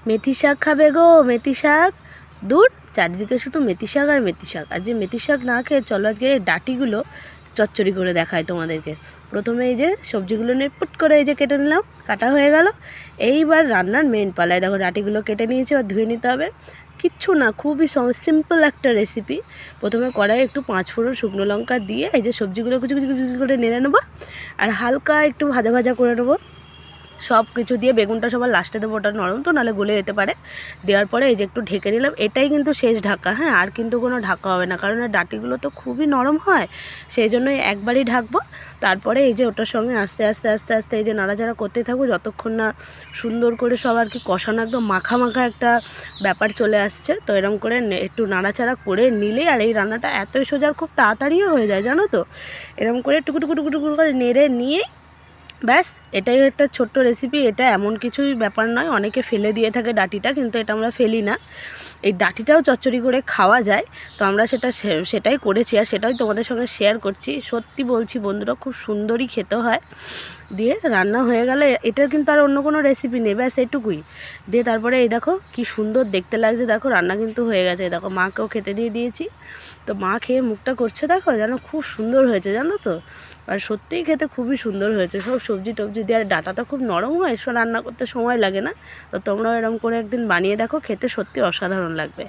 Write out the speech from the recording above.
মেথি শাক খাবে গো, মেথি শাক। দূর, চারিদিকে শুধু মেথি শাক আর মেথি শাক। আর যে মেথি শাক না খেয়ে চলো আজকে এই ডাঁটিগুলো চচ্চড়ি করে দেখায় তোমাদেরকে। প্রথমে এই যে সবজিগুলো নিয়ে পুট করে এই যে কেটে নিলাম, কাটা হয়ে গেল। এইবার রান্নার মেন পালায়, দেখো ডাঁটিগুলো কেটে নিয়েছি, আর ধুয়ে নিতে হবে। কিচ্ছু না, খুবই সিম্পল একটা রেসিপি। প্রথমে কড়াইয়ে একটু 5 ফোড়ন শুকনো লঙ্কা দিয়ে এই যে সবজিগুলো কুচি কুচি কুচি করে নেড়ে নেবো, আর হালকা একটু ভাজা ভাজা করে নেবো। সব কিছু দিয়ে বেগুনটা সবার লাস্টে দেবো, ওটা নরম তো, নাহলে গলে যেতে পারে। দেওয়ার পরে এই যে একটু ঢেকে নিলাম, এটাই কিন্তু শেষ ঢাকা। হ্যাঁ, আর কিন্তু কোনো ঢাকা হবে না, কারণ ডাঁটিগুলো তো খুবই নরম হয়, সেই জন্যই একবারই ঢাকবো। তারপরে এই যে ওটার সঙ্গে আস্তে আস্তে আস্তে আস্তে এই যে নাড়াচাড়া করতে থাকবো, যতক্ষণ না সুন্দর করে সব আর কি কষানো, একদম মাখা মাখা একটা ব্যাপার চলে আসছে। তো এরকম করে একটু নাড়াচাড়া করে নিলেই, আর এই রান্নাটা এতই সোজা, খুব তাড়াতাড়িও হয়ে যায় জানো তো। এরকম করে টুকু টুকু টুকু টুকু করে নেড়ে নিয়ে ব্যাস, এটাই একটা ছোট্ট রেসিপি। এটা এমন কিছুই ব্যাপার নয়, অনেকে ফেলে দিয়ে থাকে ডাঁটিটা, কিন্তু এটা আমরা ফেলি না। এই ডাঁটিটাও চচ্চড়ি করে খাওয়া যায়, তো আমরা সেটাই করেছি, আর সেটাই তোমাদের সঙ্গে শেয়ার করছি। সত্যি বলছি বন্ধুরা, খুব সুন্দরই খেতে হয়। দিয়ে রান্না হয়ে গেলে, এটার কিন্তু আর অন্য কোনো রেসিপি নেই, ব্যাস এটুকুই। দিয়ে তারপরে এই দেখো কি সুন্দর দেখতে লাগছে, দেখো রান্না কিন্তু হয়ে গেছে। দেখো মাকেও খেতে দিয়ে দিয়েছি, তো মা খেয়ে মুখটা করছে, দেখো যেন খুব সুন্দর হয়েছে জানো তো। আর সত্যিই খেতে খুবই সুন্দর হয়েছে, সব সবজি টবজি দিয়ে, আর ডাঁটাটা খুব নরম হয়, রান্না করতে সময় লাগে না। তো তোমরাও এরকম করে একদিন বানিয়ে দেখো, খেতে সত্যি অসাধারণ লাগবে।